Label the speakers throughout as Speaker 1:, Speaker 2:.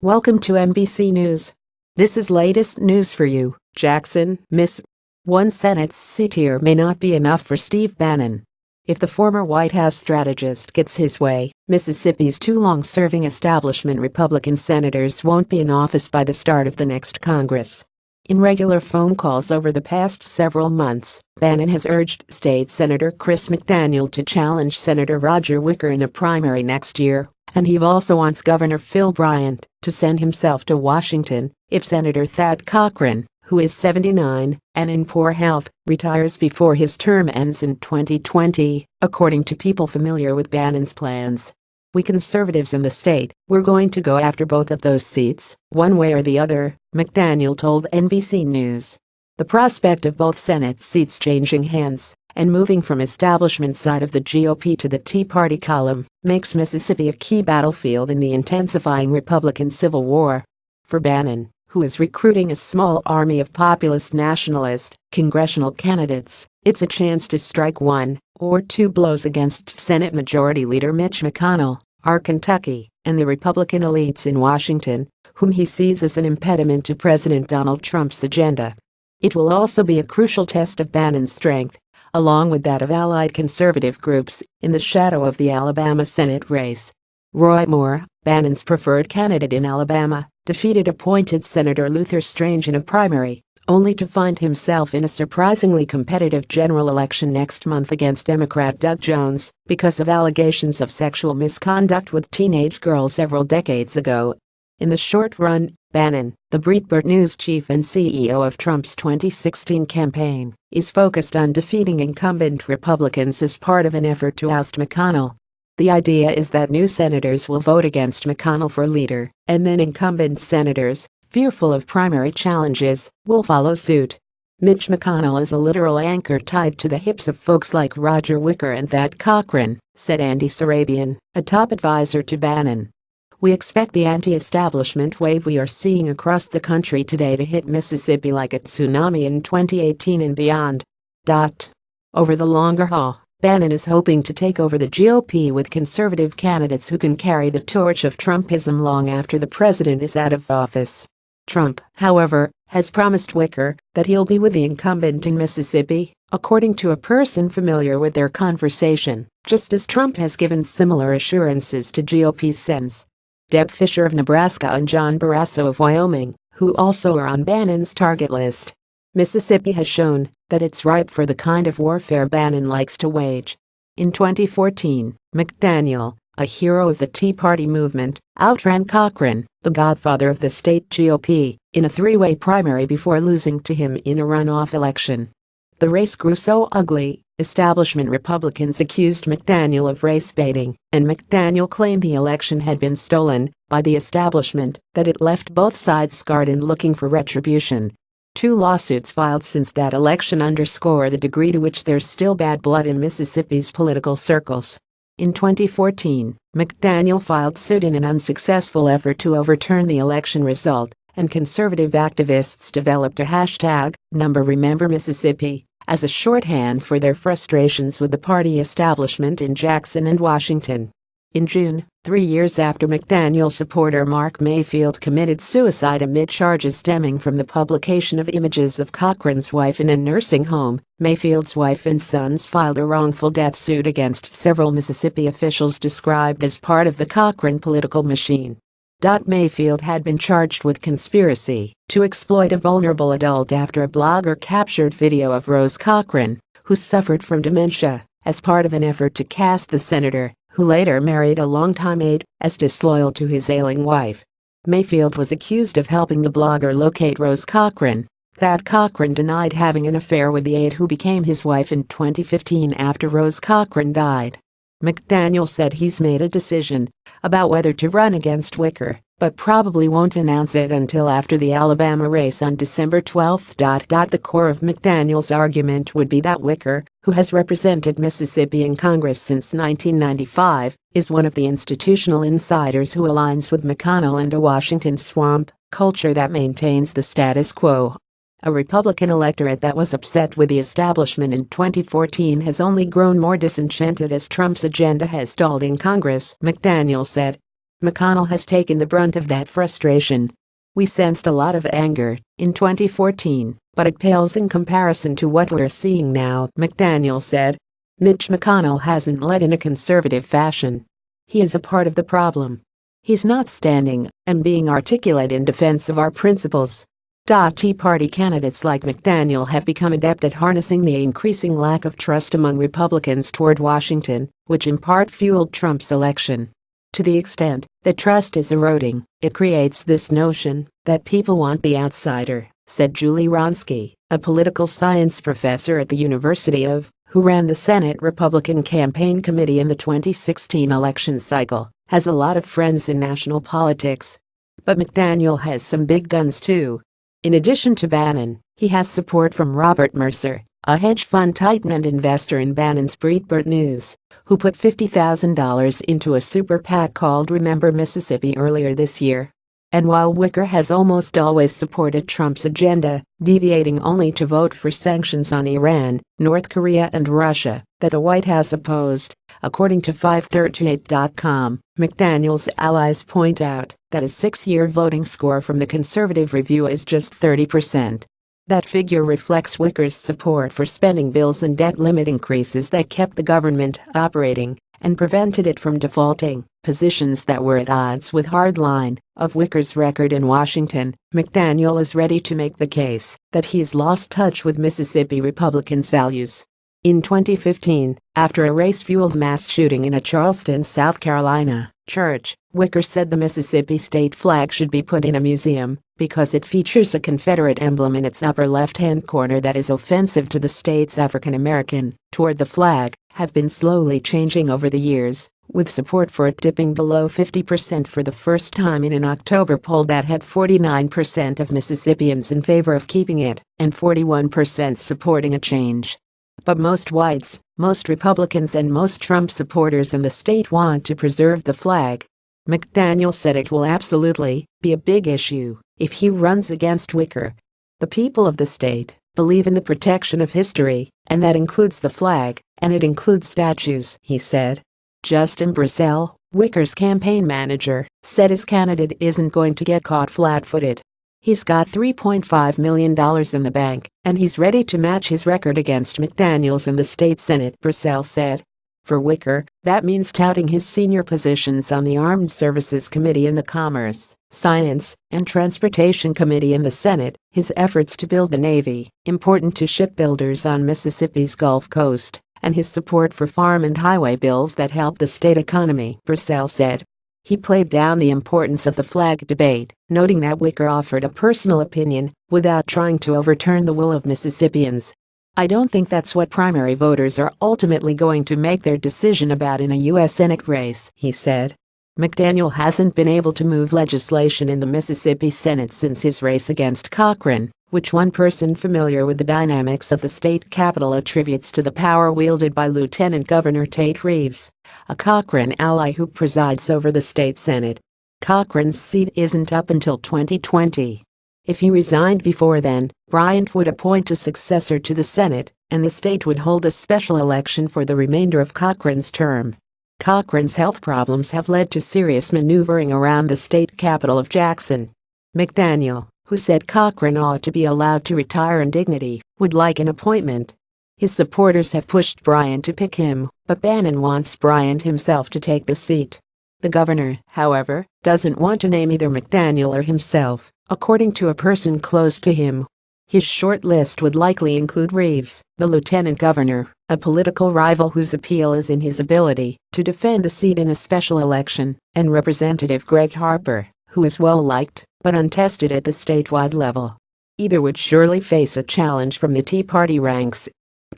Speaker 1: Welcome to NBC News. This is latest news for you. Jackson, Miss. One Senate seat here may not be enough for Steve Bannon. If the former White House strategist gets his way, Mississippi's two long-serving establishment Republican senators won't be in office by the start of the next Congress. In regular phone calls over the past several months, Bannon has urged State Senator Chris McDaniel to challenge Senator Roger Wicker in a primary next year, and he also wants Governor Phil Bryant to send himself to Washington if Senator Thad Cochran, who is 79 and in poor health, retires before his term ends in 2020, according to people familiar with Bannon's plans. "We conservatives in the state, we're going to go after both of those seats, one way or the other," McDaniel told NBC News. The prospect of both Senate seats changing hands and moving from establishment side of the GOP to the Tea Party column makes Mississippi a key battlefield in the intensifying Republican Civil War. For Bannon, who is recruiting a small army of populist nationalist congressional candidates, it's a chance to strike one or two blows against Senate Majority Leader Mitch McConnell, our Kentucky, and the Republican elites in Washington, whom he sees as an impediment to President Donald Trump's agenda. It will also be a crucial test of Bannon's strength, along with that of allied conservative groups, in the shadow of the Alabama Senate race. Roy Moore, Bannon's preferred candidate in Alabama, defeated appointed Senator Luther Strange in a primary, only to find himself in a surprisingly competitive general election next month against Democrat Doug Jones because of allegations of sexual misconduct with teenage girls several decades ago. In the short run, Bannon, the Breitbart News chief and CEO of Trump's 2016 campaign, is focused on defeating incumbent Republicans as part of an effort to oust McConnell. The idea is that new senators will vote against McConnell for leader, and then incumbent senators, fearful of primary challenges, will follow suit. Mitch McConnell is a literal anchor tied to the hips of folks like Roger Wicker and Thad Cochran, said Andy Sarabian, a top advisor to Bannon. "We expect the anti-establishment wave we are seeing across the country today to hit Mississippi like a tsunami in 2018 and beyond." Over the longer haul, Bannon is hoping to take over the GOP with conservative candidates who can carry the torch of Trumpism long after the president is out of office. Trump, however, has promised Wicker that he'll be with the incumbent in Mississippi, according to a person familiar with their conversation, just as Trump has given similar assurances to GOP Sens. Deb Fisher of Nebraska and John Barrasso of Wyoming, who also are on Bannon's target list. Mississippi has shown that it's ripe for the kind of warfare Bannon likes to wage. In 2014, McDaniel, a hero of the Tea Party movement, outran Cochran, the godfather of the state GOP, in a three-way primary before losing to him in a runoff election. The race grew so ugly, establishment Republicans accused McDaniel of race baiting, and McDaniel claimed the election had been stolen by the establishment, that it left both sides scarred and looking for retribution. Two lawsuits filed since that election underscore the degree to which there's still bad blood in Mississippi's political circles. In 2014, McDaniel filed suit in an unsuccessful effort to overturn the election result, and conservative activists developed a hashtag, #RememberMississippi, as a shorthand for their frustrations with the party establishment in Jackson and Washington. In June, 3 years after McDaniel supporter Mark Mayfield committed suicide amid charges stemming from the publication of images of Cochran's wife in a nursing home, Mayfield's wife and sons filed a wrongful death suit against several Mississippi officials described as part of the Cochran political machine. Mayfield had been charged with conspiracy to exploit a vulnerable adult after a blogger captured video of Rose Cochran, who suffered from dementia, as part of an effort to cast the senator, who later married a longtime aide, as disloyal to his ailing wife. Mayfield was accused of helping the blogger locate Rose Cochran. Thad Cochran denied having an affair with the aide who became his wife in 2015 after Rose Cochran died. McDaniel said he's made a decision about whether to run against Wicker, but probably won't announce it until after the Alabama race on December 12. The core of McDaniel's argument would be that Wicker, who has represented Mississippi in Congress since 1995, is one of the institutional insiders who aligns with McConnell and a Washington swamp culture that maintains the status quo. A Republican electorate that was upset with the establishment in 2014 has only grown more disenchanted as Trump's agenda has stalled in Congress, McDaniel said. McConnell has taken the brunt of that frustration. We sensed a lot of anger in 2014, but it pales in comparison to what we're seeing now, McDaniel said. Mitch McConnell hasn't led in a conservative fashion. He is a part of the problem. He's not standing and being articulate in defense of our principles. Tea Party candidates like McDaniel have become adept at harnessing the increasing lack of trust among Republicans toward Washington, which in part fueled Trump's election. To the extent that trust is eroding, it creates this notion that people want the outsider, said Julie Wronski, a political science professor at the University of, who ran the Senate Republican Campaign Committee in the 2016 election cycle, has a lot of friends in national politics. But McDaniel has some big guns too. In addition to Bannon, he has support from Robert Mercer, a hedge fund titan and investor in Bannon's Breitbart News, who put $50,000 into a super PAC called Remember Mississippi earlier this year. And while Wicker has almost always supported Trump's agenda, deviating only to vote for sanctions on Iran, North Korea and Russia that the White House opposed, according to 538.com, McDaniel's allies point out that his 6-year voting score from the Conservative Review is just 30%. That figure reflects Wicker's support for spending bills and debt limit increases that kept the government operating and prevented it from defaulting, positions that were at odds with hardline of Wicker's record in Washington. McDaniel is ready to make the case that he's lost touch with Mississippi Republicans' values. In 2015, after a race-fueled mass shooting in a Charleston, South Carolina, church, Wicker said the Mississippi state flag should be put in a museum because it features a Confederate emblem in its upper left-hand corner that is offensive to the state's African American. Toward the flag have been slowly changing over the years, with support for it dipping below 50% for the first time in an October poll that had 49% of Mississippians in favor of keeping it and 41% supporting a change. But most whites, most Republicans and most Trump supporters in the state want to preserve the flag. McDaniel said it will absolutely be a big issue if he runs against Wicker. The people of the state believe in the protection of history, and that includes the flag, and it includes statues, he said. Justin Brissell, Wicker's campaign manager, said his candidate isn't going to get caught flat-footed. He's got $3.5 million in the bank, and he's ready to match his record against McDaniel's in the state Senate, Brissell said. For Wicker, that means touting his senior positions on the Armed Services Committee in the Commerce, Science, and Transportation Committee in the Senate, his efforts to build the Navy, important to shipbuilders on Mississippi's Gulf Coast, and his support for farm and highway bills that help the state economy, Brissell said. He played down the importance of the flag debate, noting that Wicker offered a personal opinion without trying to overturn the will of Mississippians. I don't think that's what primary voters are ultimately going to make their decision about in a U.S. Senate race, he said. McDaniel hasn't been able to move legislation in the Mississippi Senate since his race against Cochran, which one person familiar with the dynamics of the state capitol attributes to the power wielded by Lieutenant Governor Tate Reeves, a Cochran ally who presides over the state Senate. Cochran's seat isn't up until 2020. If he resigned before then, Bryant would appoint a successor to the Senate, and the state would hold a special election for the remainder of Cochran's term. Cochran's health problems have led to serious maneuvering around the state capital of Jackson. McDaniel, who said Cochran ought to be allowed to retire in dignity, would like an appointment. His supporters have pushed Bryant to pick him, but Bannon wants Bryant himself to take the seat. The governor, however, doesn't want to name either McDaniel or himself, according to a person close to him. His short list would likely include Reeves, the lieutenant governor, a political rival whose appeal is in his ability to defend the seat in a special election, and Representative Greg Harper, who is well-liked but untested at the statewide level. Either would surely face a challenge from the Tea Party ranks.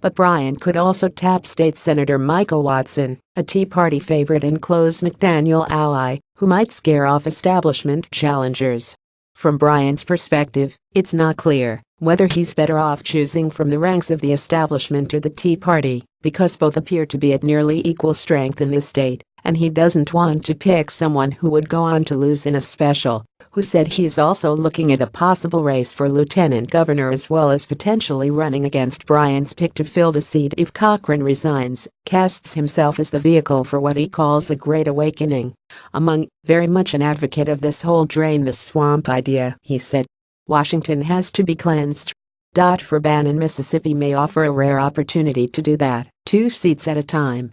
Speaker 1: But Bryant could also tap State Senator Michael Watson, a Tea Party favorite and close McDaniel ally, who might scare off establishment challengers. From Bryant's perspective, it's not clear whether he's better off choosing from the ranks of the establishment or the Tea Party, because both appear to be at nearly equal strength in the state, and he doesn't want to pick someone who would go on to lose in a special who said he is also looking at a possible race for lieutenant governor as well as potentially running against Bryan's pick to fill the seat if Cochran resigns, casts himself as the vehicle for what he calls a great awakening. Among very much an advocate of this whole drain the swamp idea, he said. Washington has to be cleansed. For Bannon, Mississippi may offer a rare opportunity to do that, 2 seats at a time.